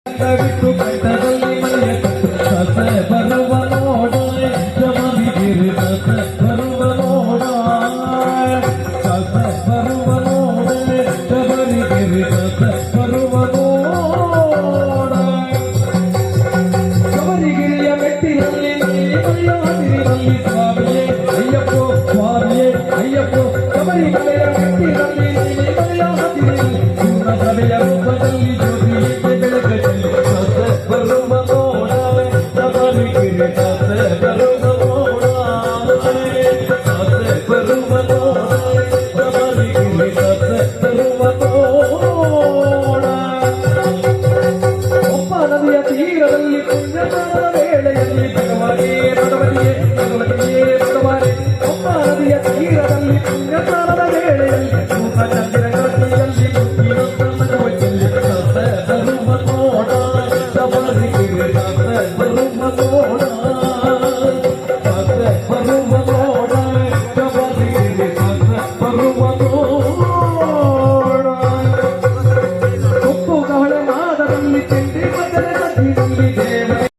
ಬಿಟ್ಟು ಕಂಠದಲ್ಲಿ ಮನೆಯ ಸಸೆ ಬರುವ ನೋಡ ಜಮನಿಗಿರಿ ಸಸೆ ಬರುವ ನೋಡ ಸಸೆ ಬರುವ ನೋಡ ಜಮನಿಗಿರಿ ಸಸೆ ಬರುವ ನೋಡ ಜಮನಿಗಿರಿಯ ಮೆಟ್ಟಿನಲ್ಲಿ ಮನೆಯಾದಿರಿನಲ್ಲಿ ಸ್ವಾಮಿಯೇ ಅಯ್ಯಪ್ಪೋ ಸ್ವಾಮಿಯೇ ಅಯ್ಯಪ್ಪೋ ಶಬರಿಮಲೆಯ ಮೆಟ್ಟಿನಲ್ಲಿ ಮನೆಯಾದಿರಿನಲ್ಲಿ ಪೂರ್ಣ ಸಭೆಯ ರೂಪದಲ್ಲಿ ತೀರದಲ್ಲಿ ಪುಣ್ಯಸ್ನಾನದ ವೇಳೆಯಲ್ಲಿ ಭಗವಾನಿಯೇ ಭಗವತಿಯೇ ಭಗವತಿಯೇ ಭಗವಾನೇ ಒಬ್ಬ ನದಿಯ ತೀರದಲ್ಲಿ ಪುಣ್ಯಸ್ನಾನದ ವೇಳೆಯಲ್ಲಿ ಚಂದಿರಗಟ್ಟಿಯಲ್ಲಿ ಮುತ್ತಿನೊತ್ತಮನವಲ್ಲಿ ಸಸೆ ಬರುವ ನೋಡ ಶಬರಿಗಿರಿ ಸಸೆ ಬರುವ ನೋಡ ಸಸೆ ಬರುವ ನೋಡ ಶಬರಿಗಿರಿ ಸಸೆ ಬರುವ